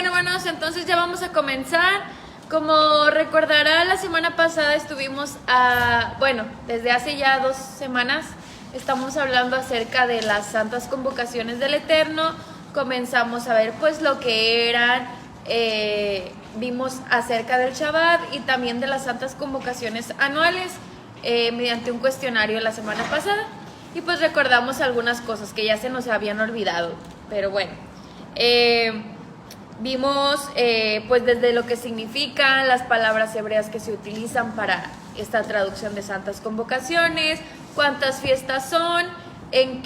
hermanos, entonces ya vamos a comenzar. Como recordará, la semana pasada estuvimos desde hace ya 2 semanas estamos hablando acerca de las santas convocaciones del Eterno. Comenzamos a ver pues lo que eran, vimos acerca del Shabbat y también de las santas convocaciones anuales mediante un cuestionario la semana pasada. Y pues recordamos algunas cosas que ya se nos habían olvidado, pero bueno. Vimos pues desde lo que significan las palabras hebreas que se utilizan para esta traducción de santas convocaciones, cuántas fiestas son, en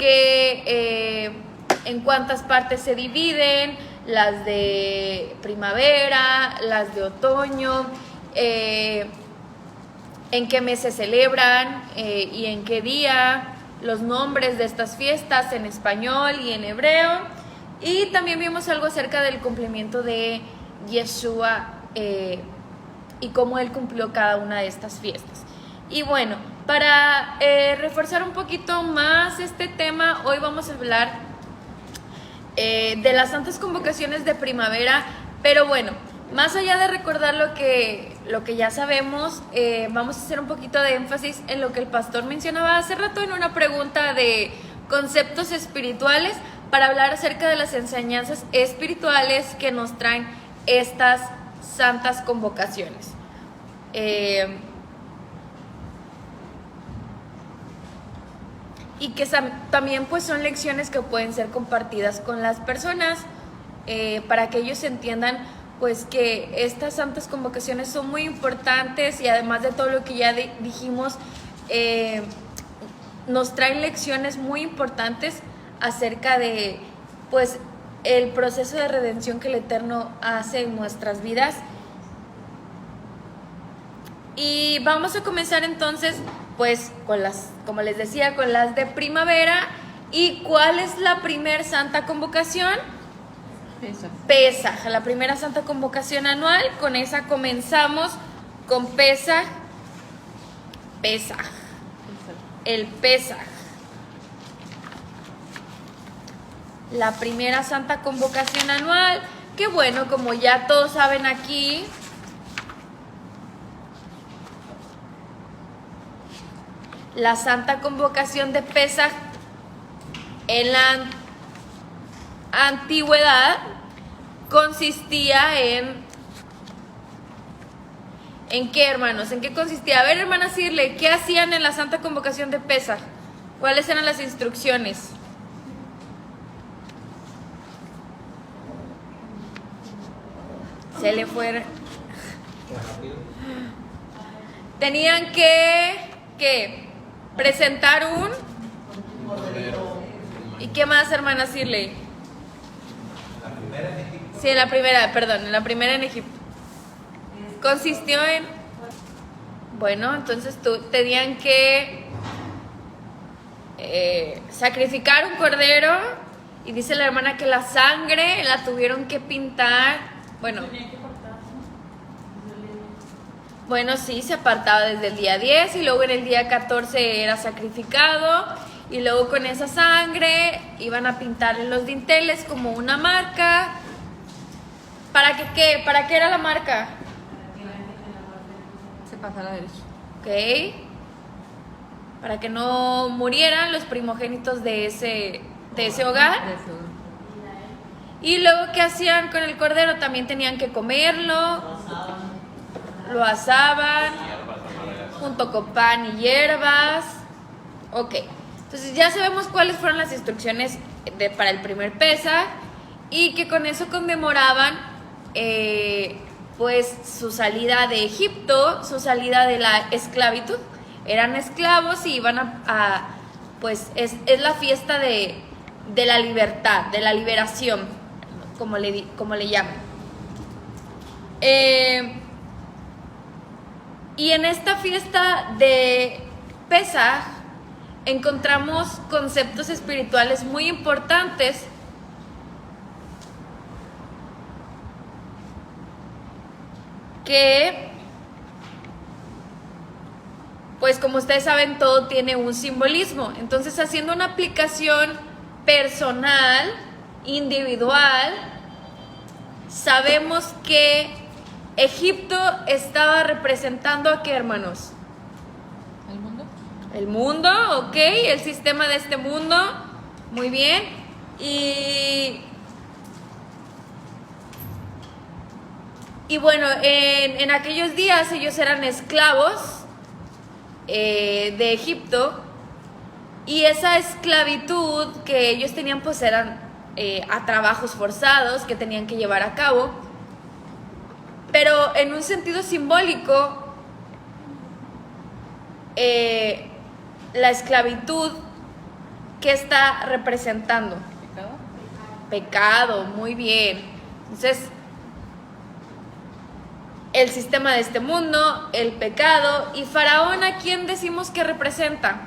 cuántas partes se dividen, las de primavera, las de otoño, en qué mes se celebran y en qué día, los nombres de estas fiestas en español y en hebreo. Y también vimos algo acerca del cumplimiento de Yeshua y cómo él cumplió cada una de estas fiestas. Y bueno, para reforzar un poquito más este tema, hoy vamos a hablar de las santas convocaciones de primavera. Pero bueno, más allá de recordar lo que ya sabemos, vamos a hacer un poquito de énfasis en lo que el pastor mencionaba hace rato en una pregunta de conceptos espirituales, para hablar acerca de las enseñanzas espirituales que nos traen estas santas convocaciones. Y que también pues son lecciones que pueden ser compartidas con las personas para que ellos entiendan pues que estas santas convocaciones son muy importantes y además de todo lo que ya dijimos, nos traen lecciones muy importantes acerca de pues el proceso de redención que el Eterno hace en nuestras vidas. Y vamos a comenzar entonces pues con las, como les decía, con las de primavera. ¿Y cuál es la primer santa convocación? Pesaj, la primera santa convocación anual. Con esa comenzamos, con Pesaj. El Pesaj. La primera santa convocación anual, que bueno, como ya todos saben aquí, la santa convocación de Pesaj en la antigüedad consistía ¿en qué, hermanos? ¿En qué consistía? A ver, hermana Cirle, ¿qué hacían en la santa convocación de Pesaj? ¿Cuáles eran las instrucciones? Se le fue. Tenían que presentar un cordero. ¿Y qué más, hermana Cirley? Sí, en la primera en Egipto. Consistió en... Bueno, entonces tenían que sacrificar un cordero. Y dice la hermana que la sangre la tuvieron que pintar. Bueno, sí, se apartaba desde el día 10 y luego en el día 14 era sacrificado y luego con esa sangre iban a pintar en los dinteles como una marca. ¿Para qué? ¿Para qué era la marca? Se pasa a la derecha. Ok. Para que no murieran los primogénitos de ese hogar. Y luego, ¿qué hacían con el cordero? También tenían que comerlo, lo asaban junto con pan y hierbas. Ok, entonces ya sabemos cuáles fueron las instrucciones para el primer Pesaj y que con eso conmemoraban pues su salida de Egipto, su salida de la esclavitud. Eran esclavos y iban pues es la fiesta de la libertad, de la liberación, como le llaman. Y en esta fiesta de Pesaj encontramos conceptos espirituales muy importantes que, pues como ustedes saben, todo tiene un simbolismo. Entonces, haciendo una aplicación personal, individual, sabemos que Egipto estaba representando ¿a qué, hermanos? ¿El mundo? El mundo, ok, el sistema de este mundo, muy bien. Y bueno, en aquellos días ellos eran esclavos de Egipto, y esa esclavitud que ellos tenían pues eran a trabajos forzados que tenían que llevar a cabo, pero en un sentido simbólico, la esclavitud, ¿qué está representando? ¿Pecado? Pecado, muy bien. Entonces, el sistema de este mundo, el pecado, y Faraón, ¿a quién decimos que representa?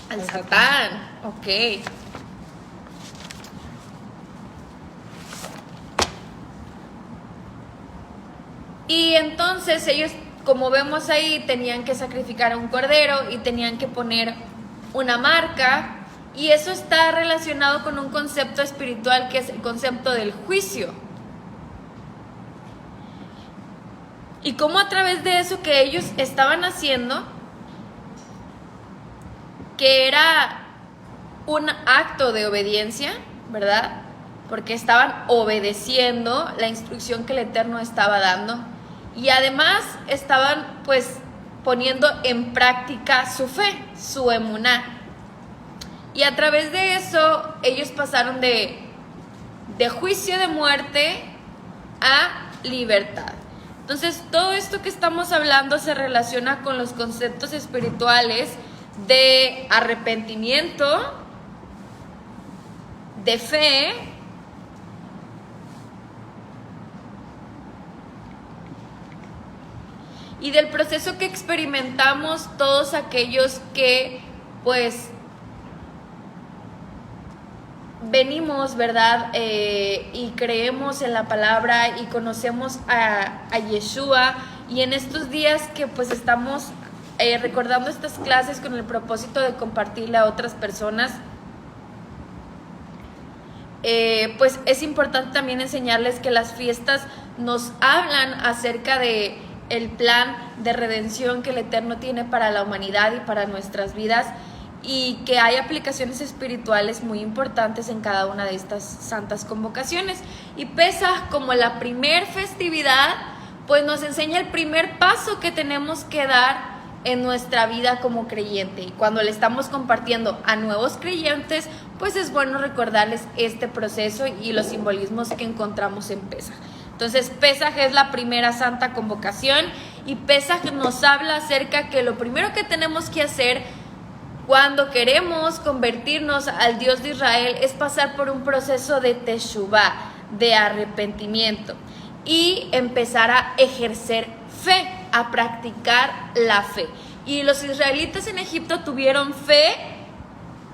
Al Satán, ok. Y entonces ellos, como vemos ahí, tenían que sacrificar a un cordero y tenían que poner una marca, y eso está relacionado con un concepto espiritual que es el concepto del juicio. Y cómo a través de eso que ellos estaban haciendo, que era un acto de obediencia, ¿verdad? Porque estaban obedeciendo la instrucción que el Eterno estaba dando, y además estaban pues poniendo en práctica su fe, su emuná. Y a través de eso ellos pasaron de juicio de muerte a libertad. Entonces, todo esto que estamos hablando se relaciona con los conceptos espirituales de arrepentimiento, de fe, y del proceso que experimentamos todos aquellos que, pues, venimos, ¿verdad? Y creemos en la palabra y conocemos a Yeshua, y en estos días que pues estamos recordando estas clases con el propósito de compartirle a otras personas, pues es importante también enseñarles que las fiestas nos hablan acerca de el plan de redención que el Eterno tiene para la humanidad y para nuestras vidas, y que hay aplicaciones espirituales muy importantes en cada una de estas santas convocaciones. Y Pesaj, como la primer festividad, pues nos enseña el primer paso que tenemos que dar en nuestra vida como creyente, y cuando le estamos compartiendo a nuevos creyentes, pues es bueno recordarles este proceso y los simbolismos que encontramos en Pesaj. Entonces, Pesaj es la primera santa convocación, y Pesaj nos habla acerca que lo primero que tenemos que hacer cuando queremos convertirnos al Dios de Israel es pasar por un proceso de teshuvá, de arrepentimiento, y empezar a ejercer fe, a practicar la fe. Y los israelitas en Egipto tuvieron fe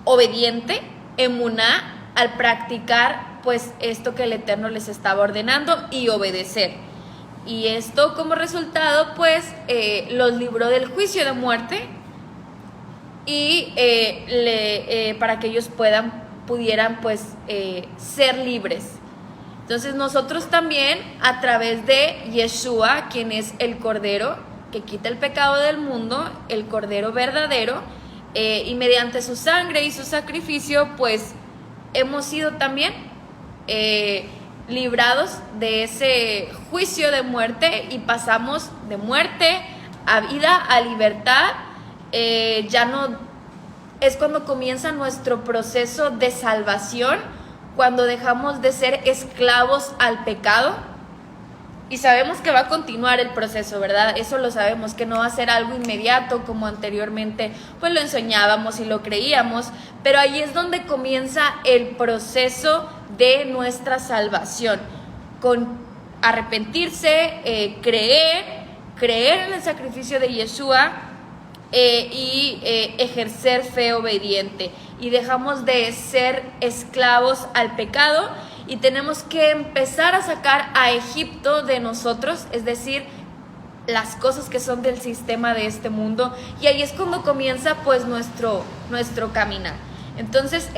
obediente, emuná, al practicar pues esto que el Eterno les estaba ordenando y obedecer. Y esto como resultado pues los libró del juicio de muerte, y para que ellos pudieran pues ser libres. Entonces nosotros también, a través de Yeshua, quien es el Cordero que quita el pecado del mundo, el Cordero verdadero, y mediante su sangre y su sacrificio, pues hemos sido también librados de ese juicio de muerte, y pasamos de muerte a vida, a libertad. Ya no es cuando comienza nuestro proceso de salvación, cuando dejamos de ser esclavos al pecado, y sabemos que va a continuar el proceso, ¿verdad? Eso lo sabemos, que no va a ser algo inmediato como anteriormente pues lo ensoñábamos y lo creíamos, pero ahí es donde comienza el proceso de nuestra salvación, con arrepentirse, creer en el sacrificio de Yeshua, y ejercer fe obediente, y dejamos de ser esclavos al pecado, y tenemos que empezar a sacar a Egipto de nosotros, es decir, las cosas que son del sistema de este mundo, y ahí es cuando comienza pues nuestro caminar. Entonces,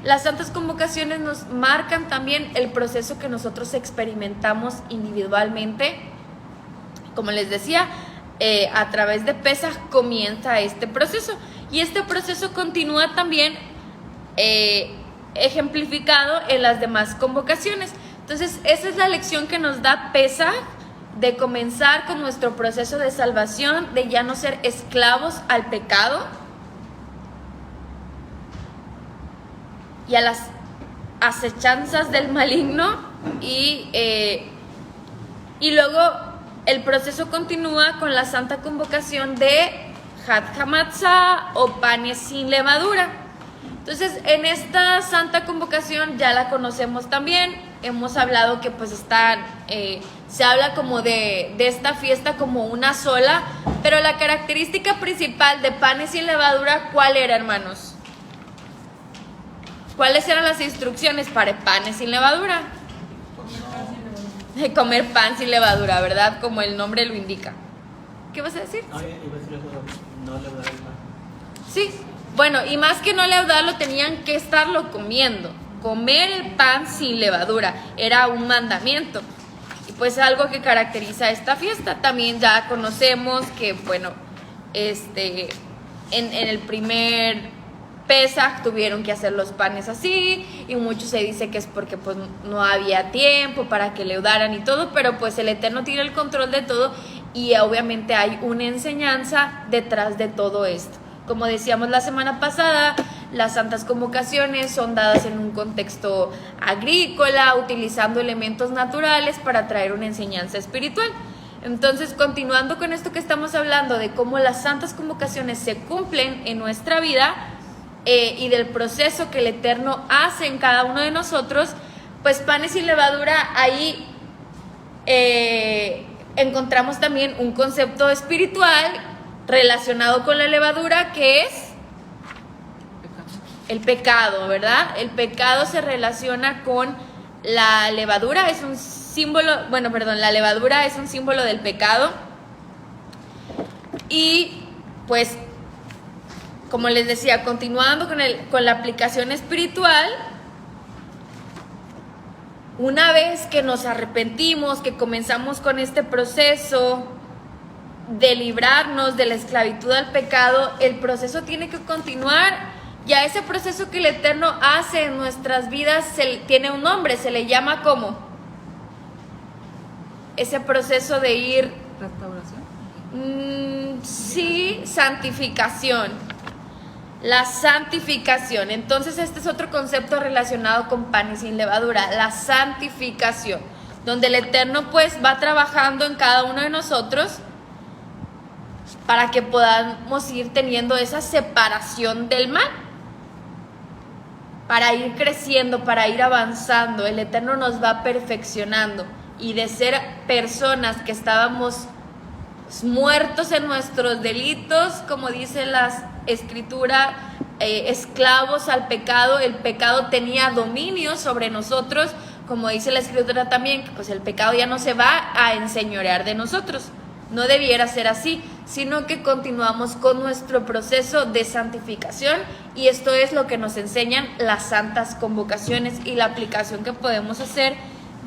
las santas convocaciones nos marcan también el proceso que nosotros experimentamos individualmente. Como les decía, a través de Pesaj comienza este proceso, y este proceso continúa también ejemplificado en las demás convocaciones. Entonces, esa es la lección que nos da Pesaj, de comenzar con nuestro proceso de salvación, de ya no ser esclavos al pecado y a las acechanzas del maligno, y luego el proceso continúa con la santa convocación de Hat Hamatzah, o panes sin levadura. Entonces, en esta santa convocación ya la conocemos también. Hemos hablado que pues se habla como de esta fiesta como una sola, pero la característica principal de panes sin levadura, ¿cuál era, hermanos? ¿Cuáles eran las instrucciones para panes sin levadura? De comer pan sin levadura, ¿verdad? Como el nombre lo indica. ¿Qué vas a decir? No, iba a decir eso, no leudar el pan. Sí, bueno, y más que no leudarlo, tenían que estarlo comiendo. Comer el pan sin levadura era un mandamiento, y pues algo que caracteriza esta fiesta. También ya conocemos que, bueno, en el primer Pesaj tuvieron que hacer los panes así, y mucho se dice que es porque pues no había tiempo para que leudaran y todo, pero pues el Eterno tiene el control de todo, y obviamente hay una enseñanza detrás de todo esto. Como decíamos la semana pasada, las santas convocaciones son dadas en un contexto agrícola, utilizando elementos naturales para traer una enseñanza espiritual. Entonces, continuando con esto que estamos hablando de cómo las santas convocaciones se cumplen en nuestra vida, y del proceso que el Eterno hace en cada uno de nosotros, pues panes sin levadura, ahí encontramos también un concepto espiritual relacionado con la levadura, que es el pecado, ¿verdad? El pecado se relaciona con la levadura, es un símbolo, la levadura es un símbolo del pecado. Y pues, como les decía, continuando con la aplicación espiritual, una vez que nos arrepentimos, que comenzamos con este proceso de librarnos de la esclavitud al pecado, el proceso tiene que continuar. Ya ese proceso que el Eterno hace en nuestras vidas tiene un nombre, se le llama ¿cómo? Ese proceso de ir... ¿Restauración? Sí, santificación. La santificación. Entonces este es otro concepto relacionado con panes sin levadura, la santificación, donde el Eterno pues va trabajando en cada uno de nosotros para que podamos ir teniendo esa separación del mal, para ir creciendo, para ir avanzando. El Eterno nos va perfeccionando, y de ser personas que estábamos muertos en nuestros delitos, como dice la Escritura, esclavos al pecado, el pecado tenía dominio sobre nosotros, como dice la Escritura también, que pues el pecado ya no se va a enseñorear de nosotros. No debiera ser así, sino que continuamos con nuestro proceso de santificación, y esto es lo que nos enseñan las santas convocaciones y la aplicación que podemos hacer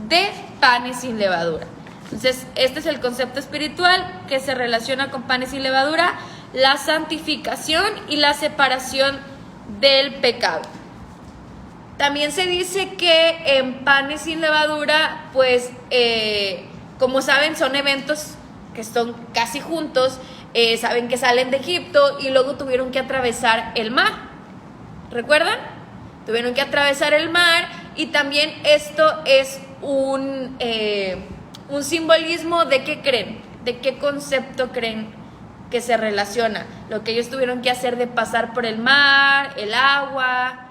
de panes sin levadura. Entonces, este es el concepto espiritual que se relaciona con panes sin levadura, la santificación y la separación del pecado. También se dice que en panes sin levadura, pues, como saben, son eventos que están casi juntos. Saben que salen de Egipto y luego tuvieron que atravesar el mar. ¿Recuerdan? Tuvieron que atravesar el mar, y también esto es un simbolismo de qué creen, de qué concepto creen que se relaciona. Lo que ellos tuvieron que hacer de pasar por el mar, el agua,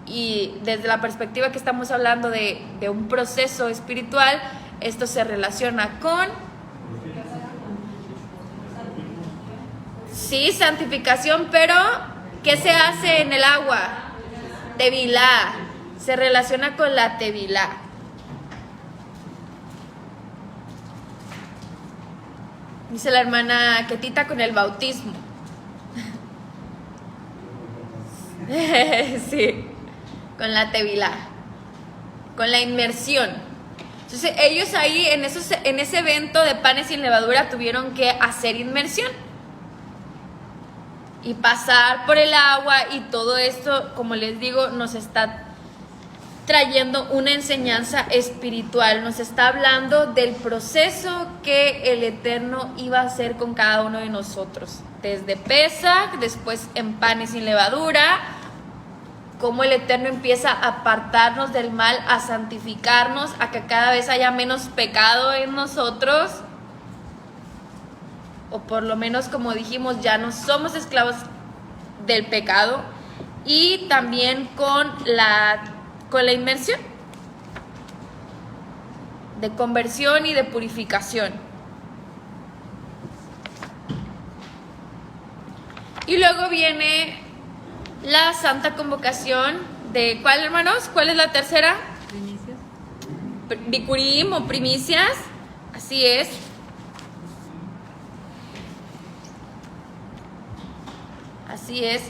y desde la perspectiva que estamos hablando de un proceso espiritual, esto se relaciona con... Sí, santificación, pero ¿qué se hace en el agua? Tevilá. Se relaciona con la tevilá. Dice la hermana Ketita, con el bautismo. Sí, con la tevilá, con la inmersión. Entonces ellos ahí en ese evento de panes sin levadura tuvieron que hacer inmersión y pasar por el agua, y todo esto, como les digo, nos está trayendo una enseñanza espiritual, nos está hablando del proceso que el Eterno iba a hacer con cada uno de nosotros, desde Pesaj, después en panes sin levadura, cómo el Eterno empieza a apartarnos del mal, a santificarnos, a que cada vez haya menos pecado en nosotros, o por lo menos, como dijimos, ya no somos esclavos del pecado, y también con la inmersión de conversión y de purificación. Y luego viene la Santa Convocación de, ¿cuál, hermanos? ¿Cuál es la tercera? Primicias. Bikurim o primicias, así es. Así es.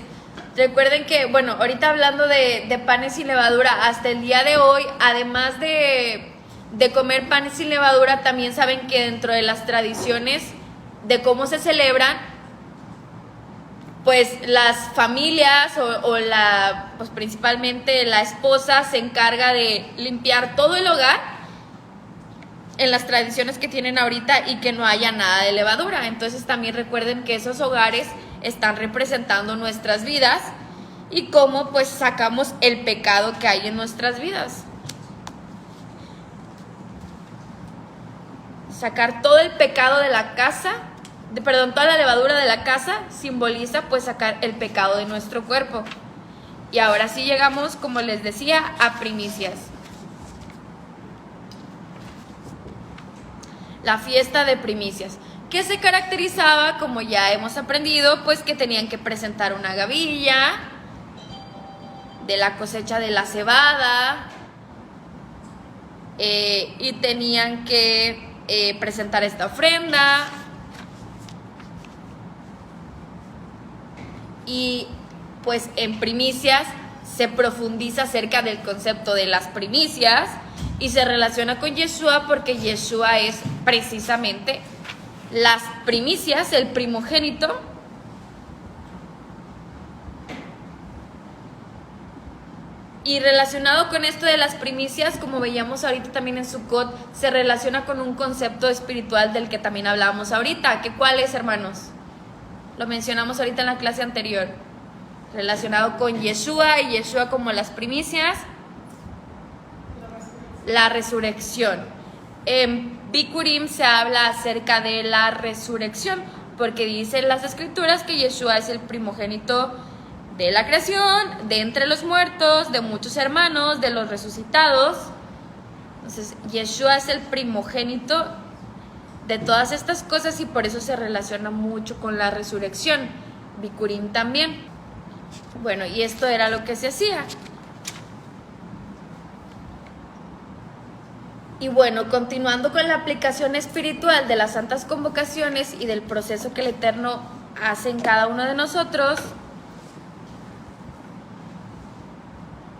Recuerden que, bueno, ahorita hablando de panes sin levadura, hasta el día de hoy, además de comer panes sin levadura, también saben que dentro de las tradiciones de cómo se celebran, pues las familias pues principalmente la esposa se encarga de limpiar todo el hogar en las tradiciones que tienen ahorita y que no haya nada de levadura. Entonces también recuerden que esos hogares están representando nuestras vidas y cómo pues sacamos el pecado que hay en nuestras vidas. Sacar todo el pecado de la casa, toda la levadura de la casa simboliza pues sacar el pecado de nuestro cuerpo. Y ahora sí llegamos, como les decía, a primicias. La fiesta de primicias, que se caracterizaba, como ya hemos aprendido, pues que tenían que presentar una gavilla de la cosecha de la cebada, y tenían que presentar esta ofrenda. Y pues en primicias se profundiza acerca del concepto de las primicias y se relaciona con Yeshua, porque Yeshua es precisamente las primicias, el primogénito. Y relacionado con esto de las primicias, como veíamos ahorita también en Sukkot, se relaciona con un concepto espiritual del que también hablábamos ahorita. ¿Qué cuál es, hermanos? Lo mencionamos ahorita en la clase anterior. Relacionado con Yeshua, y Yeshua como las primicias. La resurrección. En Bikurim se habla acerca de la resurrección, porque dicen las escrituras que Yeshua es el primogénito de la creación, de entre los muertos, de muchos hermanos, de los resucitados. Entonces, Yeshua es el primogénito de todas estas cosas y por eso se relaciona mucho con la resurrección. Bikurim también. Bueno, y esto era lo que se hacía. Y bueno, continuando con la aplicación espiritual de las santas convocaciones y del proceso que el Eterno hace en cada uno de nosotros.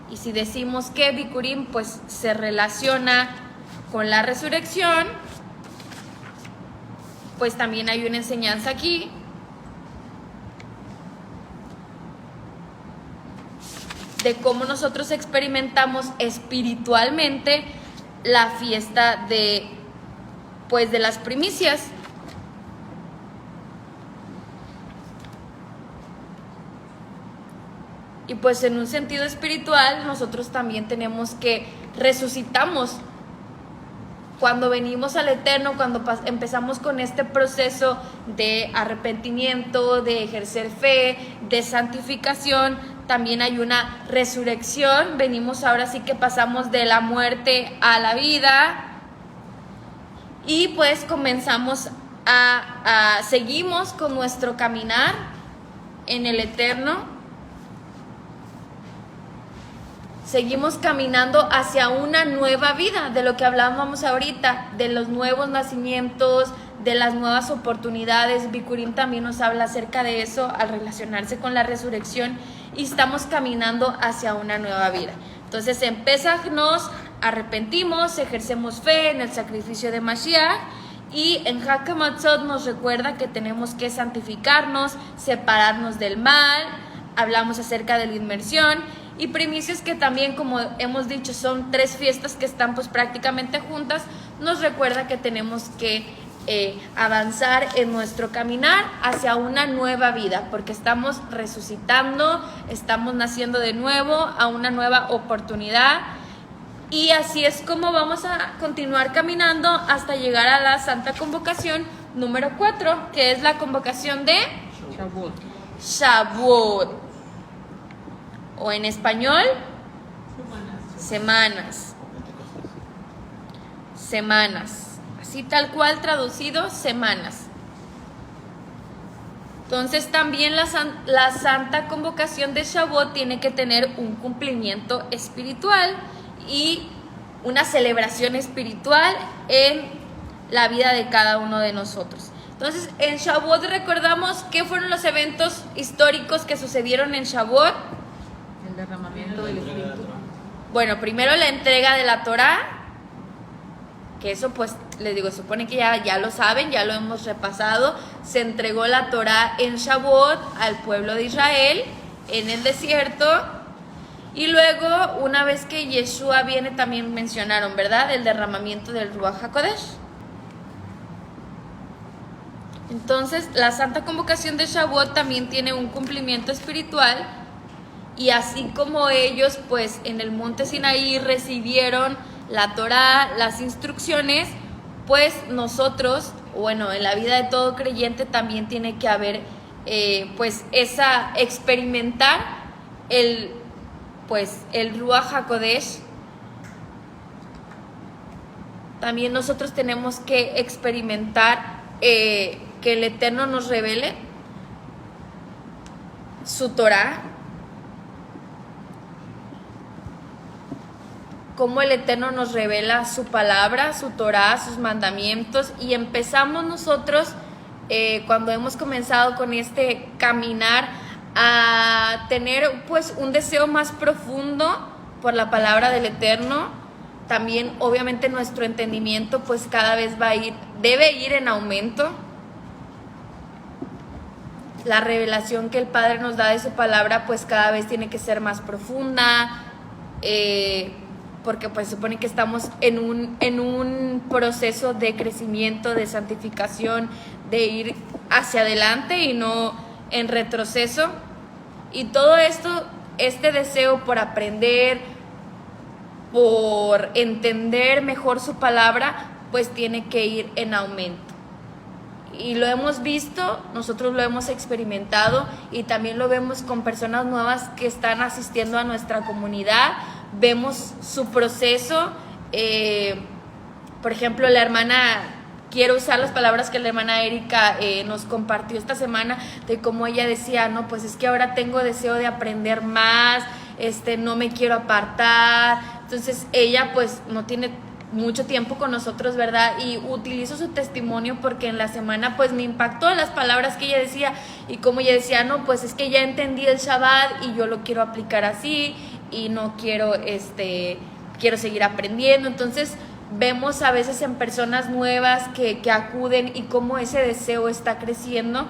Y si decimos que Bikurim pues se relaciona con la resurrección, pues también hay una enseñanza aquí. De cómo nosotros experimentamos espiritualmente la fiesta de las primicias. Y pues en un sentido espiritual nosotros también tenemos que resucitamos. Cuando venimos al Eterno, cuando empezamos con este proceso de arrepentimiento, de ejercer fe, de santificación, también hay una resurrección. Venimos ahora sí que pasamos de la muerte a la vida y pues comenzamos seguimos con nuestro caminar en el Eterno. Seguimos caminando hacia una nueva vida, de lo que hablábamos ahorita, de los nuevos nacimientos, de las nuevas oportunidades. Bikurim también nos habla acerca de eso al relacionarse con la resurrección y estamos caminando hacia una nueva vida. Entonces en Pesaj nos arrepentimos, ejercemos fe en el sacrificio de Mashiach, y en Hag HaMatzot nos recuerda que tenemos que santificarnos, separarnos del mal. Hablamos acerca de la inmersión y primicias, que también, como hemos dicho, son 3 fiestas que están pues prácticamente juntas. Nos recuerda que tenemos que avanzar en nuestro caminar hacia una nueva vida, porque estamos resucitando, estamos naciendo de nuevo a una nueva oportunidad. Y así es como vamos a continuar caminando hasta llegar a la Santa Convocación número 4, que es la convocación de Shavuot. Shavuot, o en español, semanas. Así tal cual traducido, semanas. Entonces también la Santa Convocación de Shavuot tiene que tener un cumplimiento espiritual y una celebración espiritual en la vida de cada uno de nosotros. Entonces, en Shavuot recordamos qué fueron los eventos históricos que sucedieron en Shavuot. El derramamiento del Espíritu. Bueno, primero la entrega de la Torá, que eso pues les digo, supone que ya lo saben, ya lo hemos repasado. Se entregó la Torá en Shavuot al pueblo de Israel en el desierto. Y luego, una vez que Yeshua viene, también mencionaron, ¿verdad?, el derramamiento del Ruach HaKodesh. Entonces, la Santa Convocación de Shavuot también tiene un cumplimiento espiritual. Y así como ellos, pues, en el monte Sinaí recibieron la Torá, las instrucciones, pues nosotros, bueno, en la vida de todo creyente también tiene que haber, pues, experimentar el Ruach HaKodesh. También nosotros tenemos que experimentar que el Eterno nos revele su Torah, cómo el Eterno nos revela su palabra, su Torah, sus mandamientos. Y empezamos nosotros, cuando hemos comenzado con este caminar, a tener pues un deseo más profundo por la palabra del Eterno. También obviamente nuestro entendimiento pues cada vez debe ir en aumento. La revelación que el Padre nos da de su palabra pues cada vez tiene que ser más profunda, porque pues supone que estamos en un proceso de crecimiento, de santificación, de ir hacia adelante y no en retroceso. Y todo esto, este deseo por aprender, por entender mejor su palabra, pues tiene que ir en aumento. Y lo hemos visto, nosotros lo hemos experimentado, y también lo vemos con personas nuevas que están asistiendo a nuestra comunidad. Vemos su proceso. Por ejemplo, la hermana, quiero usar las palabras que la hermana Erika nos compartió esta semana, de cómo ella decía, no, pues es que ahora tengo deseo de aprender más, no me quiero apartar. Entonces ella pues no tiene mucho tiempo con nosotros, ¿verdad? Y utilizo su testimonio porque en la semana pues me impactó las palabras que ella decía, y como ella decía, no, pues es que ya entendí el Shabbat y yo lo quiero aplicar así y no quiero, quiero seguir aprendiendo. Entonces vemos a veces en personas nuevas que acuden y cómo ese deseo está creciendo.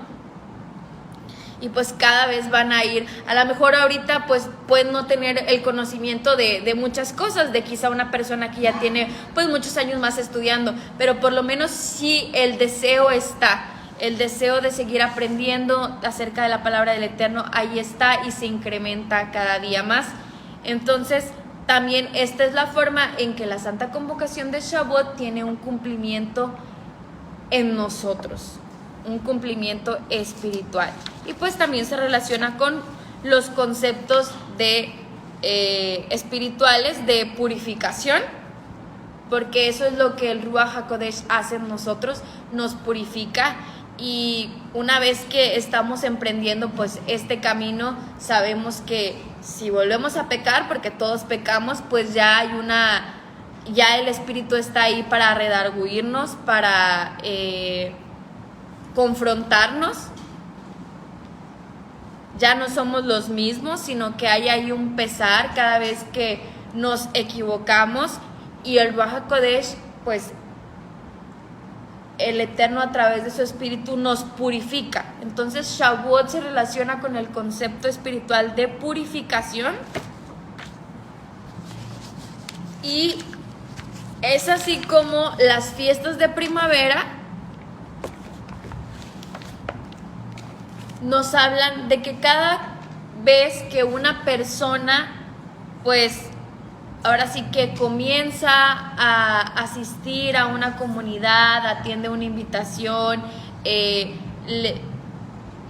Y pues cada vez van a ir, a lo mejor ahorita pues pueden no tener el conocimiento de muchas cosas, de quizá una persona que ya tiene pues muchos años más estudiando, pero por lo menos sí el deseo está, el deseo de seguir aprendiendo acerca de la palabra del Eterno, ahí está y se incrementa cada día más. Entonces también esta es la forma en que la Santa Convocación de Shavuot tiene un cumplimiento en nosotros, un cumplimiento espiritual. Y pues también se relaciona con los conceptos de espirituales de purificación, porque eso es lo que el Ruach HaKodesh hace en nosotros, nos purifica. Y una vez que estamos emprendiendo pues este camino, sabemos que si volvemos a pecar, porque todos pecamos, pues ya el Espíritu está ahí para redarguirnos, para confrontarnos. ya no somos los mismos, sino que hay ahí un pesar cada vez que nos equivocamos, y el Ruach HaKodesh, pues el Eterno a través de su Espíritu nos purifica. Entonces Shavuot se relaciona con el concepto espiritual de purificación, y es así como las fiestas de primavera nos hablan de que cada vez que una persona, pues ahora sí que comienza a asistir a una comunidad, atiende una invitación,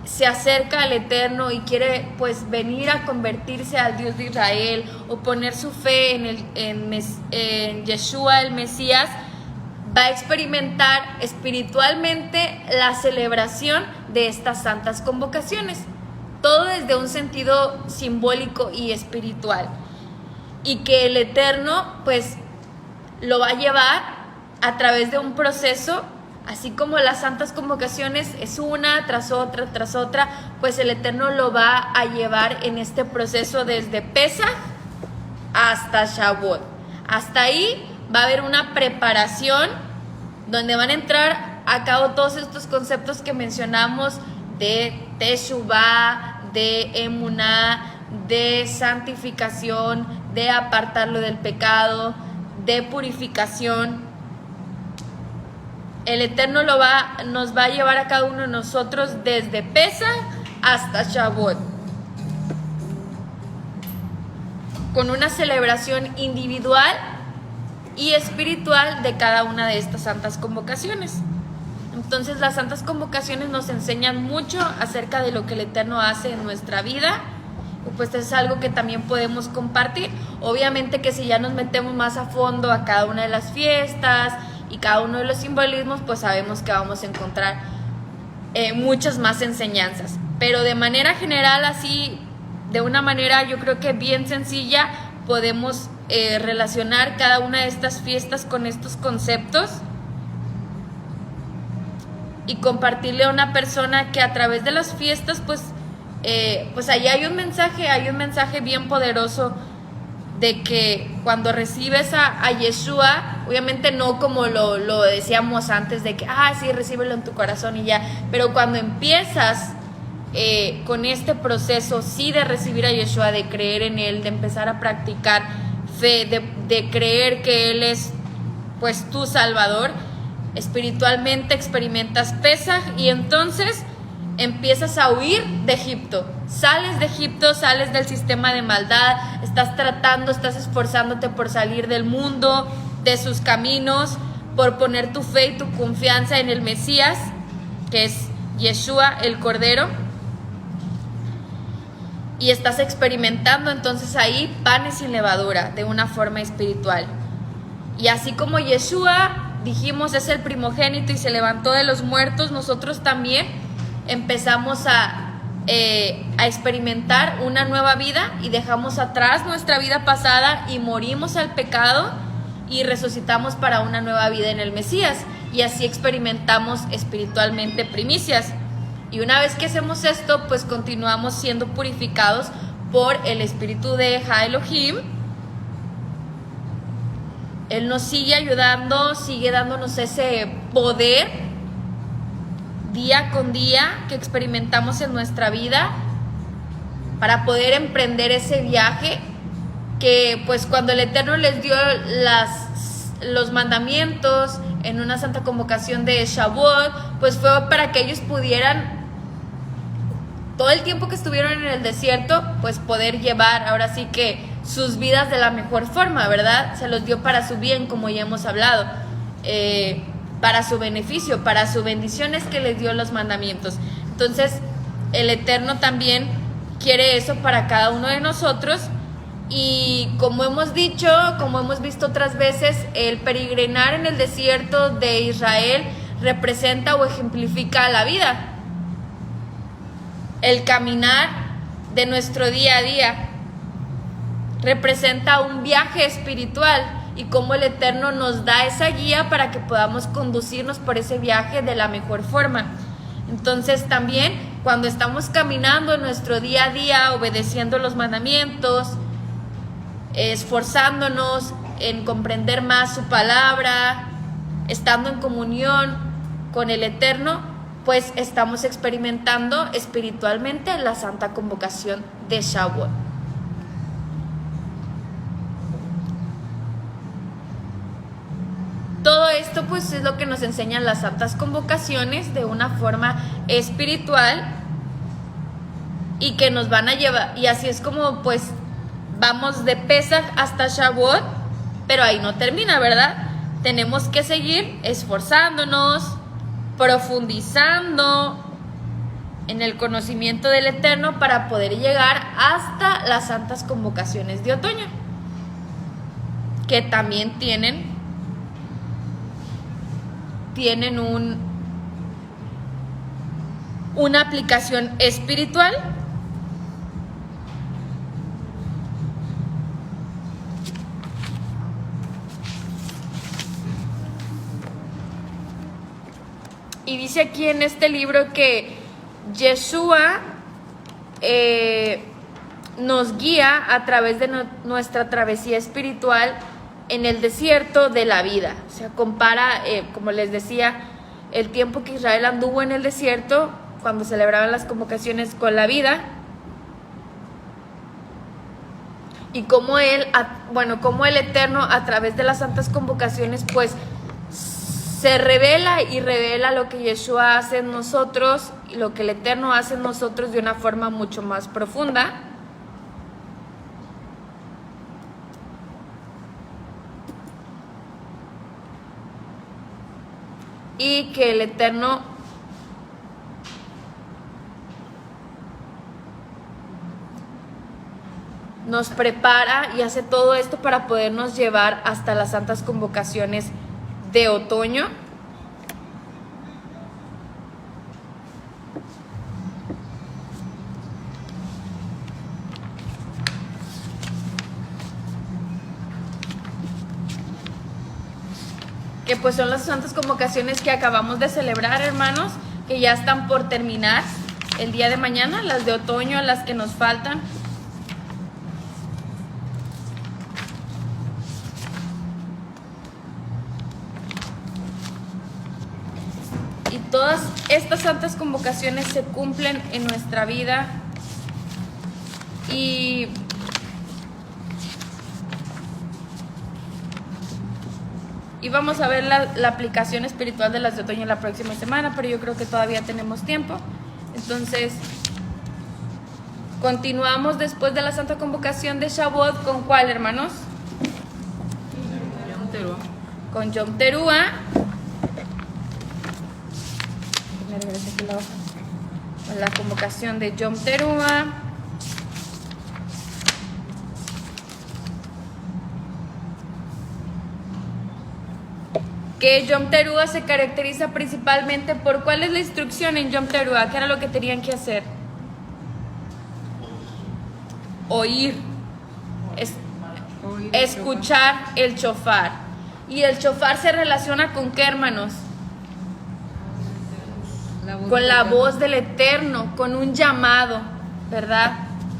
se acerca al Eterno y quiere pues venir a convertirse al Dios de Israel o poner su fe en Yeshua el Mesías, va a experimentar espiritualmente la celebración de estas santas convocaciones, todo desde un sentido simbólico y espiritual, y que el Eterno pues lo va a llevar a través de un proceso. Así como las santas convocaciones es una tras otra, pues el Eterno lo va a llevar en este proceso desde Pesaj hasta Shavuot. Hasta ahí va a haber una preparación donde van a entrar a cabo todos estos conceptos que mencionamos de Teshuvah, de Emuná, de santificación, de apartarlo del pecado, de purificación. El Eterno nos va a llevar a cada uno de nosotros desde Pesaj hasta Shavuot, con una celebración individual y espiritual de cada una de estas santas convocaciones. Entonces las santas convocaciones nos enseñan mucho acerca de lo que el Eterno hace en nuestra vida, y pues es algo que también podemos compartir. Obviamente que si ya nos metemos más a fondo a cada una de las fiestas y cada uno de los simbolismos, pues sabemos que vamos a encontrar muchas más enseñanzas. Pero de manera general, así, de una manera yo creo que bien sencilla, podemos relacionar cada una de estas fiestas con estos conceptos y compartirle a una persona que a través de las fiestas, pues ahí hay un mensaje bien poderoso, de que cuando recibes a Yeshua, obviamente no como lo decíamos antes, de que, sí, recíbelo en tu corazón y ya, pero cuando empiezas con este proceso, sí, de recibir a Yeshua, de creer en Él, de empezar a practicar fe, de creer que Él es, pues, tu Salvador, espiritualmente experimentas Pesaj, y entonces empiezas a huir de Egipto. Sales de Egipto, sales del sistema de maldad, estás esforzándote por salir del mundo, de sus caminos, por poner tu fe y tu confianza en el Mesías, que es Yeshua el Cordero, y estás experimentando entonces ahí panes sin levadura de una forma espiritual. Y así como Yeshua, dijimos, es el primogénito y se levantó de los muertos, nosotros también empezamos a experimentar una nueva vida, y dejamos atrás nuestra vida pasada y morimos al pecado y resucitamos para una nueva vida en el Mesías, y así experimentamos espiritualmente primicias. Y una vez que hacemos esto, pues continuamos siendo purificados por el Espíritu de Ha-Elohim. Él nos sigue ayudando, sigue dándonos ese poder día con día que experimentamos en nuestra vida, para poder emprender ese viaje que, pues, cuando el Eterno les dio los mandamientos en una santa convocación de Shavuot, pues fue para que ellos pudieran, todo el tiempo que estuvieron en el desierto, pues poder llevar ahora sí que sus vidas de la mejor forma, ¿verdad? Se los dio para su bien, como ya hemos hablado, para su beneficio, para su bendición es que les dio los mandamientos. Entonces el Eterno también quiere eso para cada uno de nosotros, y como hemos dicho, como hemos visto otras veces, el peregrinar en el desierto de Israel representa o ejemplifica la vida, el caminar de nuestro día a día representa un viaje espiritual, y cómo el Eterno nos da esa guía para que podamos conducirnos por ese viaje de la mejor forma. Entonces también cuando estamos caminando en nuestro día a día, obedeciendo los mandamientos, esforzándonos en comprender más su palabra, estando en comunión con el Eterno, pues estamos experimentando espiritualmente la Santa Convocación de Shavuot. Todo esto pues es lo que nos enseñan las Santas Convocaciones de una forma espiritual y que nos van a llevar, y así es como pues vamos de Pesaj hasta Shavuot, pero ahí no termina, ¿verdad? Tenemos que seguir esforzándonos, profundizando en el conocimiento del Eterno para poder llegar hasta las Santas Convocaciones de otoño, que también tienen una aplicación espiritual. Y dice aquí en este libro que Yeshua nos guía a través de nuestra travesía espiritual en el desierto de la vida. O sea, compara, como les decía, el tiempo que Israel anduvo en el desierto cuando celebraban las convocaciones con la vida, y cómo cómo el Eterno a través de las santas convocaciones pues se revela y revela lo que Yeshua hace en nosotros y lo que el Eterno hace en nosotros de una forma mucho más profunda. Y que el Eterno nos prepara y hace todo esto para podernos llevar hasta las santas convocaciones de otoño. Que pues son las santas convocaciones que acabamos de celebrar, hermanos, que ya están por terminar el día de mañana, las de otoño, las que nos faltan. Y todas estas santas convocaciones se cumplen en nuestra vida y vamos a ver la aplicación espiritual de las de otoño la próxima semana, pero yo creo que todavía tenemos tiempo. Entonces, continuamos después de la Santa Convocación de Shavuot. ¿Con cuál, hermanos? Yom Teruah. Con Yom Teruah. Con la convocación de Yom Teruah. Que Yom Teruah se caracteriza principalmente por ¿cuál es la instrucción en Yom Teruah? ¿Qué era lo que tenían que hacer? Oír, escuchar el shofar. Y el shofar se relaciona con ¿qué, hermanos? Con la voz del Eterno, con un llamado, ¿verdad?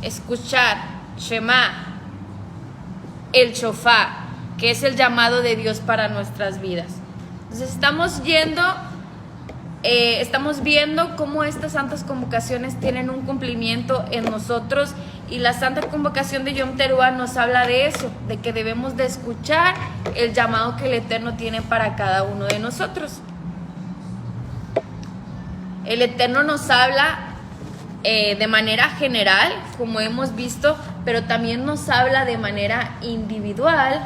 Escuchar, Shema, el shofar, que es el llamado de Dios para nuestras vidas. Entonces estamos viendo cómo estas santas convocaciones tienen un cumplimiento en nosotros, y la Santa Convocación de Yom Teruah nos habla de eso, de que debemos de escuchar el llamado que el Eterno tiene para cada uno de nosotros. El Eterno nos habla de manera general, como hemos visto, pero también nos habla de manera individual.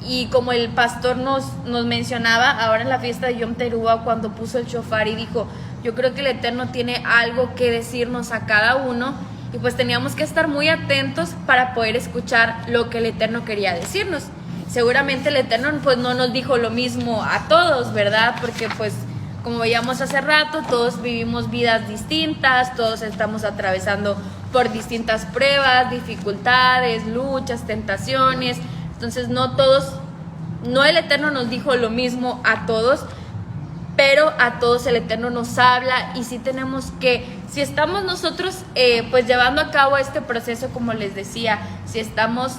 Y como el pastor nos mencionaba ahora en la fiesta de Yom Teruah, cuando puso el shofar y dijo, yo creo que el Eterno tiene algo que decirnos a cada uno, y pues teníamos que estar muy atentos para poder escuchar lo que el Eterno quería decirnos. Seguramente el Eterno pues no nos dijo lo mismo a todos, ¿verdad? Porque pues como veíamos hace rato, todos vivimos vidas distintas, todos estamos atravesando por distintas pruebas, dificultades, luchas, tentaciones. Entonces no el Eterno nos dijo lo mismo a todos, pero a todos el Eterno nos habla y sí tenemos que, si estamos nosotros pues llevando a cabo este proceso, como les decía, si estamos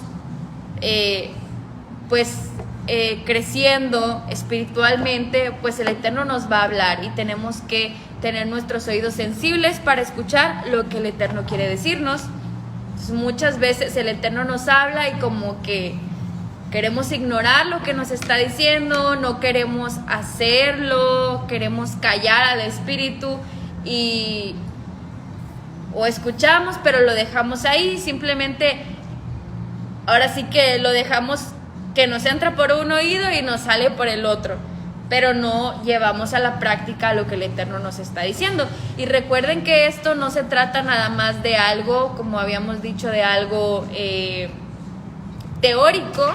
creciendo espiritualmente, pues el Eterno nos va a hablar y tenemos que tener nuestros oídos sensibles para escuchar lo que el Eterno quiere decirnos. Entonces, muchas veces el Eterno nos habla y como que queremos ignorar lo que nos está diciendo, no queremos hacerlo, queremos callar al Espíritu o escuchamos, pero lo dejamos ahí, simplemente ahora sí que lo dejamos que nos entra por un oído y nos sale por el otro, pero no llevamos a la práctica lo que el Eterno nos está diciendo. Y recuerden que esto no se trata nada más de algo, como habíamos dicho, de algo teórico,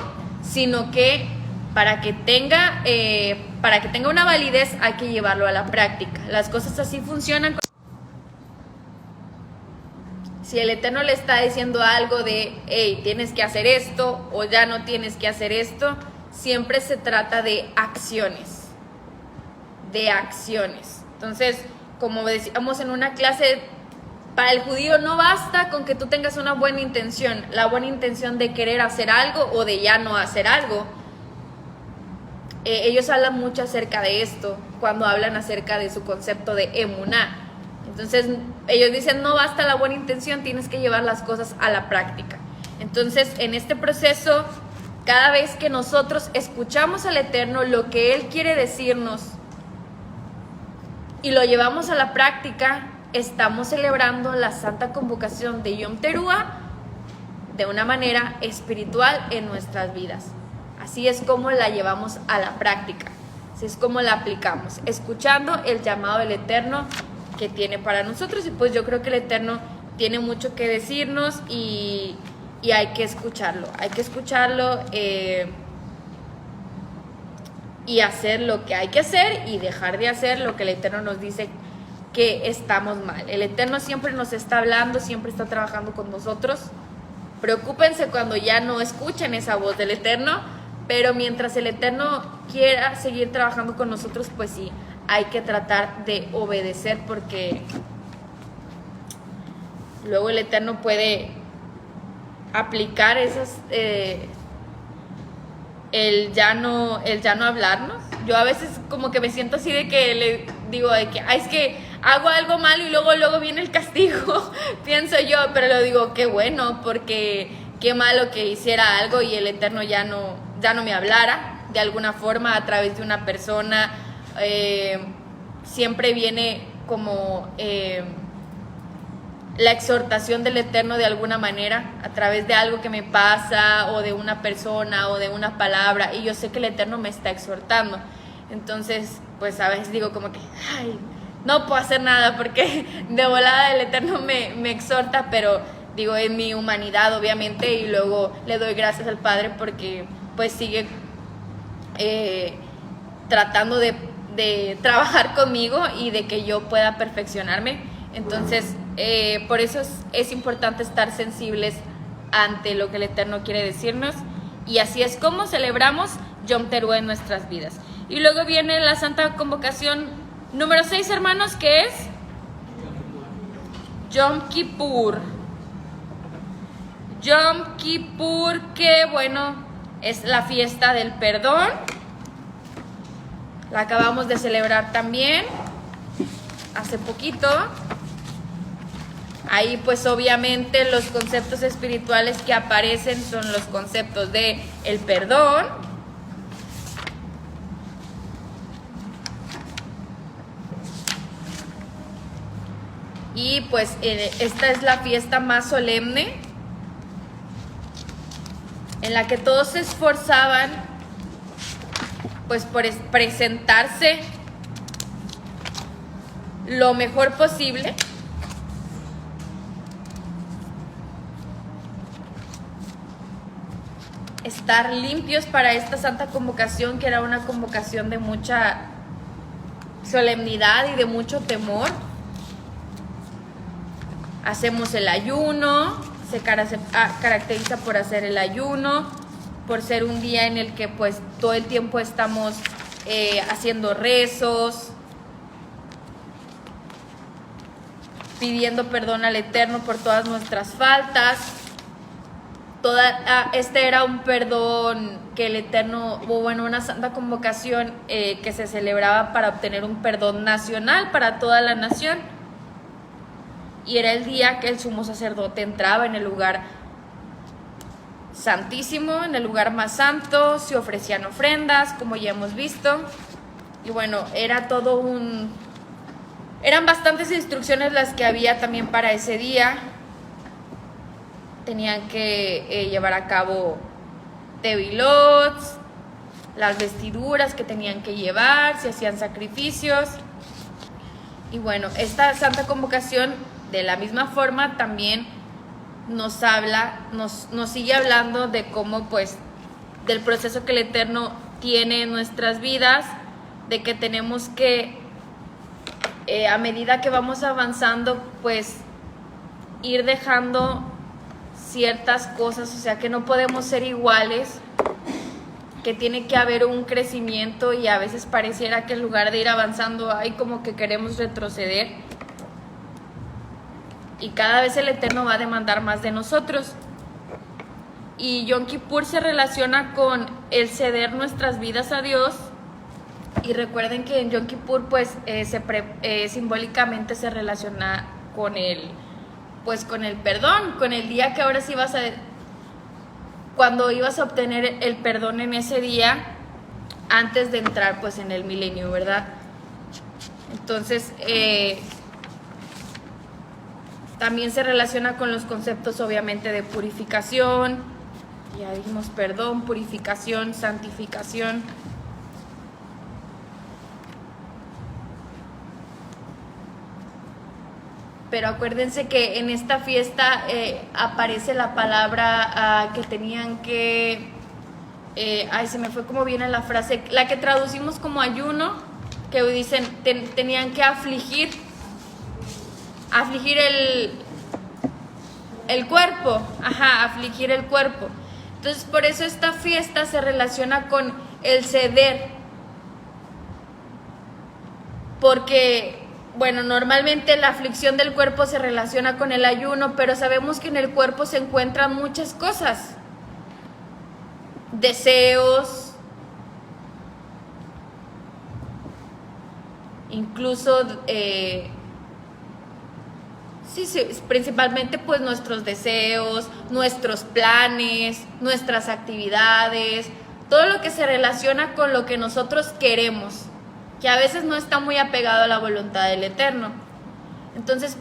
sino que para que tenga una validez hay que llevarlo a la práctica. Las cosas así funcionan. Si el Eterno le está diciendo algo de, hey, tienes que hacer esto o ya no tienes que hacer esto, siempre se trata de acciones. Entonces, como decíamos en una clase, para el judío no basta con que tú tengas una buena intención, la buena intención de querer hacer algo o de ya no hacer algo. Ellos hablan mucho acerca de esto cuando hablan acerca de su concepto de emuná. Entonces ellos dicen, no basta la buena intención, tienes que llevar las cosas a la práctica. Entonces en este proceso, cada vez que nosotros escuchamos al Eterno lo que Él quiere decirnos y lo llevamos a la práctica, estamos celebrando la Santa Convocación de Yom Teruah de una manera espiritual en nuestras vidas. Así es como la llevamos a la práctica, así es como la aplicamos, escuchando el llamado del Eterno que tiene para nosotros. Y pues yo creo que el Eterno tiene mucho que decirnos y hay que escucharlo, y hacer lo que hay que hacer y dejar de hacer lo que el Eterno nos dice que estamos mal. El Eterno siempre nos está hablando, siempre está trabajando con nosotros. Preocúpense cuando ya no escuchen esa voz del Eterno, pero mientras el Eterno quiera seguir trabajando con nosotros, pues sí, hay que tratar de obedecer, porque luego el Eterno puede aplicar esas el ya no hablarnos. Yo a veces como que me siento así de que le digo de que es que hago algo malo y luego viene el castigo. Pienso yo, pero lo digo, qué bueno, porque qué malo que hiciera algo y el Eterno ya no me hablara de alguna forma a través de una persona. Siempre viene como la exhortación del Eterno de alguna manera, a través de algo que me pasa o de una persona o de una palabra, y yo sé que el Eterno me está exhortando. Entonces pues a veces digo como que no puedo hacer nada porque de volada el Eterno me exhorta, pero digo en mi humanidad obviamente, y luego le doy gracias al Padre porque pues sigue tratando de trabajar conmigo y de que yo pueda perfeccionarme. Entonces por eso es importante estar sensibles ante lo que el Eterno quiere decirnos, y así es como celebramos Yom Teruah en nuestras vidas. Y luego viene la Santa Convocación número 6, hermanos, que es Yom Kippur. Yom Kippur, que bueno, es la fiesta del perdón. La acabamos de celebrar también hace poquito. Ahí pues obviamente los conceptos espirituales que aparecen son los conceptos de el perdón, y pues esta es la fiesta más solemne en la que todos se esforzaban pues por presentarse lo mejor posible, estar limpios para esta Santa Convocación, que era una convocación de mucha solemnidad y de mucho temor. Hacemos el ayuno, se caracteriza por hacer el ayuno, por ser un día en el que pues todo el tiempo estamos haciendo rezos, pidiendo perdón al Eterno por todas nuestras faltas. Este era un perdón que el Eterno, o bueno, una santa convocación que se celebraba para obtener un perdón nacional para toda la nación. Y era el día que el sumo sacerdote entraba en el lugar santísimo, en el lugar más santo, se ofrecían ofrendas, como ya hemos visto. Y bueno, eran bastantes instrucciones las que había también para ese día. Tenían que llevar a cabo tevilots, las vestiduras que tenían que llevar, se hacían sacrificios. Y bueno, esta santa convocación de la misma forma también nos sigue hablando de cómo, pues, del proceso que el Eterno tiene en nuestras vidas, de que tenemos que, a medida que vamos avanzando, pues, ir dejando ciertas cosas, o sea, que no podemos ser iguales, que tiene que haber un crecimiento, y a veces pareciera que en lugar de ir avanzando, hay como que queremos retroceder. Y cada vez el Eterno va a demandar más de nosotros. Y Yom Kippur se relaciona con el ceder nuestras vidas a Dios. Y recuerden que en Yom Kippur, pues, simbólicamente se relaciona con el perdón, con el día que ahora sí cuando ibas a obtener el perdón en ese día, antes de entrar, pues, en el milenio, ¿verdad? Entonces, también se relaciona con los conceptos, obviamente, de purificación. Ya dijimos perdón, purificación, santificación. Pero acuérdense que en esta fiesta aparece la palabra que tenían que... se me fue como viene la frase, la que traducimos como ayuno, que dicen tenían que afligir el cuerpo, afligir el cuerpo. Entonces, por eso esta fiesta se relaciona con el ceder, porque, bueno, normalmente la aflicción del cuerpo se relaciona con el ayuno, pero sabemos que en el cuerpo se encuentran muchas cosas, deseos, incluso principalmente, pues, nuestros deseos, nuestros planes, nuestras actividades, todo lo que se relaciona con lo que nosotros queremos, que a veces no está muy apegado a la voluntad del Eterno. Entonces,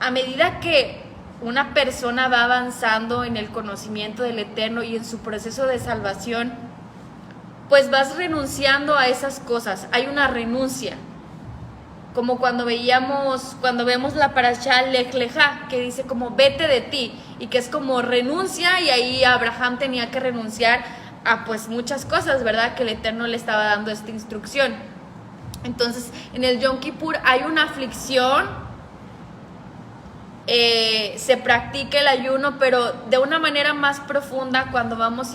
a medida que una persona va avanzando en el conocimiento del Eterno y en su proceso de salvación, pues vas renunciando a esas cosas. Hay una renuncia. Como cuando vemos la parashá Lech Lecha, que dice como vete de ti, y que es como renuncia, y ahí Abraham tenía que renunciar a, pues, muchas cosas, ¿verdad? Que el Eterno le estaba dando esta instrucción. Entonces, en el Yom Kippur hay una aflicción, se practica el ayuno, pero de una manera más profunda cuando vamos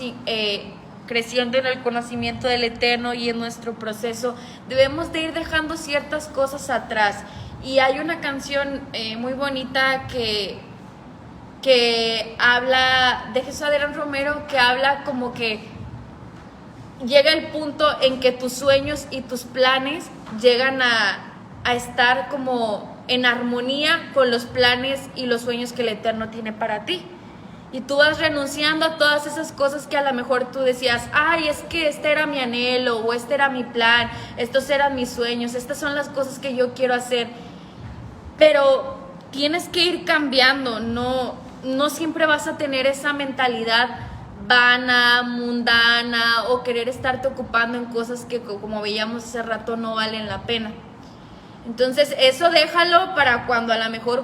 creciendo en el conocimiento del Eterno y en nuestro proceso. Debemos de ir dejando ciertas cosas atrás. Y hay una canción muy bonita que habla de Jesús Adrián Romero, que habla como que llega el punto en que tus sueños y tus planes llegan a estar como en armonía con los planes y los sueños que el Eterno tiene para ti. Y tú vas renunciando a todas esas cosas que a lo mejor tú decías, ay, es que este era mi anhelo, o este era mi plan, estos eran mis sueños, estas son las cosas que yo quiero hacer. Pero tienes que ir cambiando, no siempre vas a tener esa mentalidad vana, mundana, o querer estarte ocupando en cosas que, como veíamos hace rato, no valen la pena. Entonces eso déjalo para cuando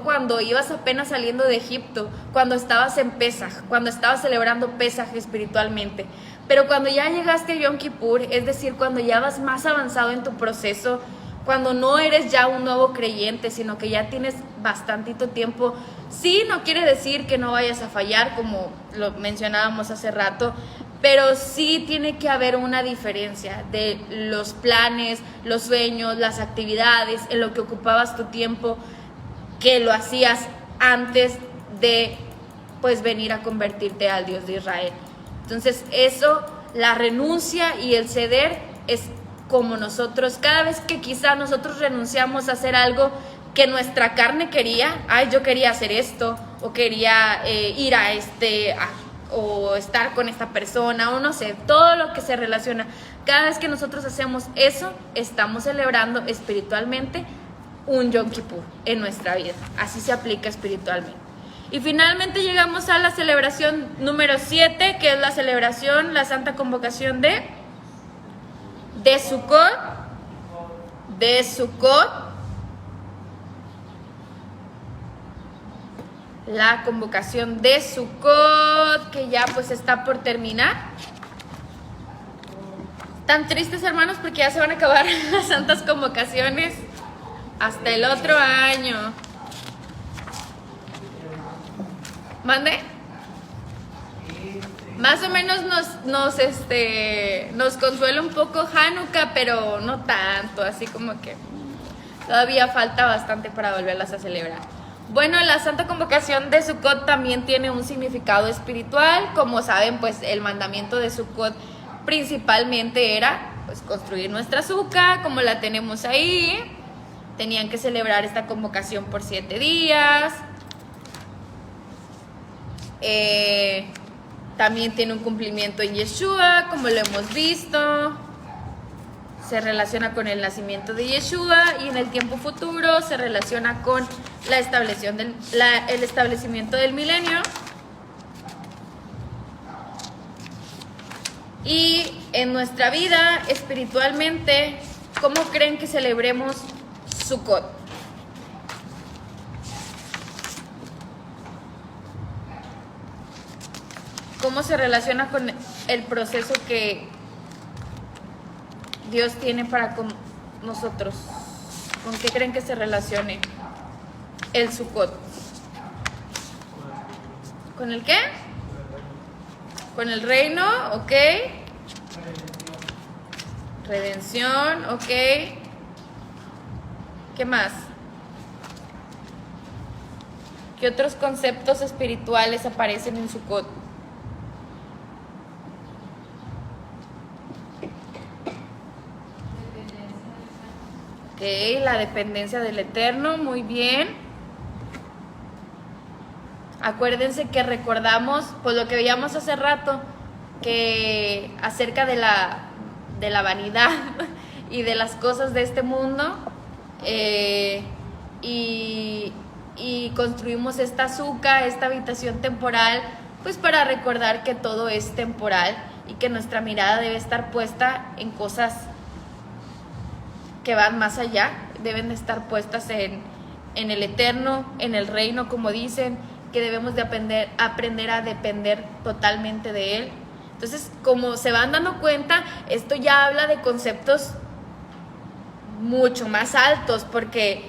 cuando ibas apenas saliendo de Egipto, cuando estabas en Pesaj, cuando estabas celebrando Pesaj espiritualmente. Pero cuando ya llegaste a Yom Kippur, es decir, cuando ya vas más avanzado en tu proceso, cuando no eres ya un nuevo creyente, sino que ya tienes bastantito tiempo, sí, no quiere decir que no vayas a fallar, como lo mencionábamos hace rato, pero sí tiene que haber una diferencia de los planes, los sueños, las actividades, en lo que ocupabas tu tiempo. que lo hacías antes de pues venir a convertirte al Dios de Israel. Entonces eso, la renuncia y el ceder es como nosotros, cada vez que quizá nosotros renunciamos a hacer algo que nuestra carne quería, yo quería hacer esto, o quería ir o estar con esta persona, o no sé, todo lo que se relaciona. Cada vez que nosotros hacemos eso, estamos celebrando espiritualmente un Yom Kippur en nuestra vida. Así se aplica espiritualmente. Y finalmente llegamos a la celebración número 7, que es la celebración, la Santa Convocación de Sukkot. La convocación de Sukkot, que ya pues está por terminar. Tan tristes, hermanos, porque ya se van a acabar las santas convocaciones hasta el otro año. ¿Mande? Más o menos nos consuela un poco Hanukkah, pero no tanto, así como que todavía falta bastante para volverlas a celebrar. Bueno, la Santa Convocación de Sukkot también tiene un significado espiritual. Como saben, pues el mandamiento de Sukkot principalmente era pues construir nuestra suca, como la tenemos ahí. Tenían que celebrar esta convocación por 7 días. También tiene un cumplimiento en Yeshua, como lo hemos visto. Se relaciona con el nacimiento de Yeshua, y en el tiempo futuro se relaciona con el establecimiento del milenio. Y en nuestra vida espiritualmente, ¿cómo creen que celebremos Sukkot? ¿Cómo se relaciona con el proceso que Dios tiene para con nosotros? ¿Con qué creen que se relacione el Sukkot? ¿Con el qué? Con el reino, ok. Redención, ok. ¿Qué más? ¿Qué otros conceptos espirituales aparecen en Sukkot? Ok, la dependencia del Eterno, muy bien. Acuérdense que recordamos, pues lo que veíamos hace rato, que acerca de la vanidad y de las cosas de este mundo, y construimos esta suca, esta habitación temporal, pues para recordar que todo es temporal y que nuestra mirada debe estar puesta en cosas que van más allá, deben de estar puestas en el Eterno, en el reino, como dicen, que debemos de aprender a depender totalmente de Él. Entonces, como se van dando cuenta, esto ya habla de conceptos mucho más altos, porque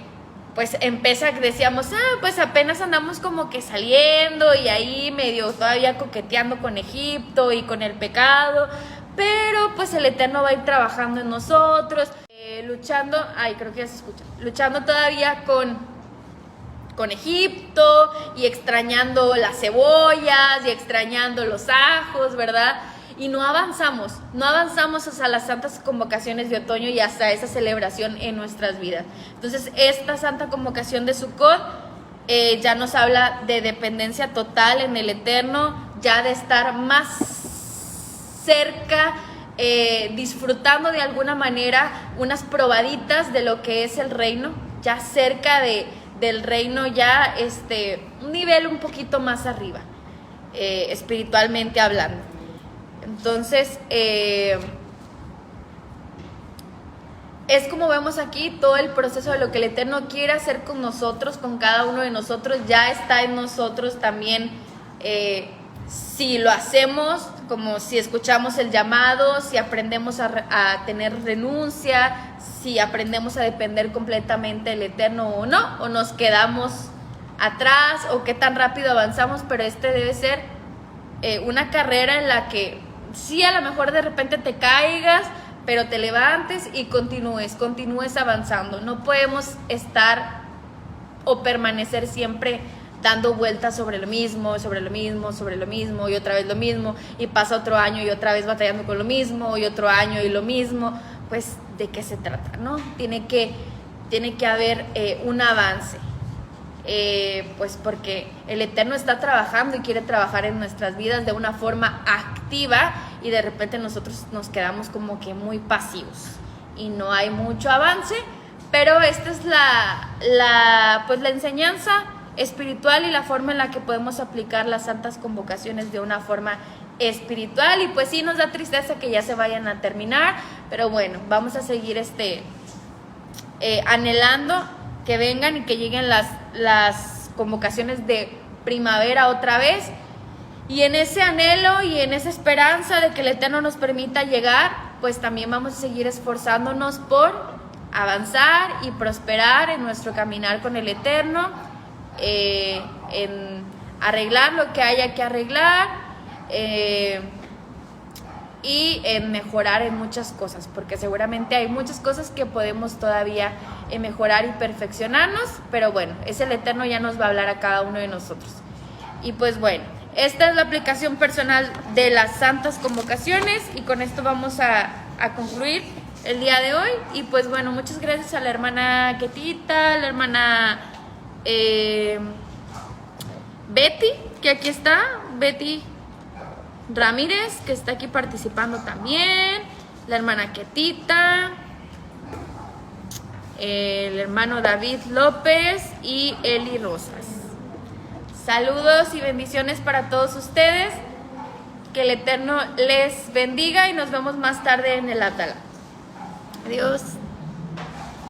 pues decíamos, pues apenas andamos como que saliendo y ahí medio todavía coqueteando con Egipto y con el pecado, pero pues el Eterno va a ir trabajando en nosotros, luchando todavía con Egipto, y extrañando las cebollas y extrañando los ajos, ¿verdad? Y no avanzamos hasta las santas convocaciones de otoño y hasta esa celebración en nuestras vidas. Entonces, esta santa convocación de Sukkot ya nos habla de dependencia total en el Eterno, ya de estar más cerca, disfrutando de alguna manera unas probaditas de lo que es el reino, ya cerca del reino, ya un nivel un poquito más arriba, espiritualmente hablando. Entonces, es como vemos aquí todo el proceso de lo que el Eterno quiere hacer con nosotros, con cada uno de nosotros, ya está en nosotros también. Si lo hacemos, como si escuchamos el llamado, si aprendemos a tener renuncia, si aprendemos a depender completamente del Eterno o no, o nos quedamos atrás, o qué tan rápido avanzamos, pero debe ser una carrera en la que sí, a lo mejor de repente te caigas, pero te levantes y continúes avanzando. No podemos estar o permanecer siempre dando vueltas sobre lo mismo, sobre lo mismo, sobre lo mismo y otra vez lo mismo, y pasa otro año y otra vez batallando con lo mismo y otro año y lo mismo. Pues ¿de qué se trata, no? Tiene que haber un avance, pues porque el Eterno está trabajando y quiere trabajar en nuestras vidas de una forma activa, y de repente nosotros nos quedamos como que muy pasivos y no hay mucho avance. Pero esta es pues la enseñanza espiritual y la forma en la que podemos aplicar las santas convocaciones de una forma espiritual. Y pues sí, nos da tristeza que ya se vayan a terminar, pero bueno, vamos a seguir anhelando que vengan y que lleguen las convocaciones de primavera otra vez. Y en ese anhelo y en esa esperanza de que el Eterno nos permita llegar, pues también vamos a seguir esforzándonos por avanzar y prosperar en nuestro caminar con el Eterno, en arreglar lo que haya que arreglar, y en mejorar en muchas cosas, porque seguramente hay muchas cosas que podemos todavía mejorar y perfeccionarnos, pero bueno, ese el Eterno ya nos va a hablar a cada uno de nosotros. Y pues bueno, esta es la aplicación personal de las santas convocaciones, y con esto vamos a concluir el día de hoy. Y pues bueno, muchas gracias a la hermana Ketita, la hermana Betty, que aquí está, Betty Ramírez, que está aquí participando también, la hermana Ketita, el hermano David López y Eli Rosas. Saludos y bendiciones para todos ustedes, que el Eterno les bendiga, y nos vemos más tarde en el Abdalá. Adiós.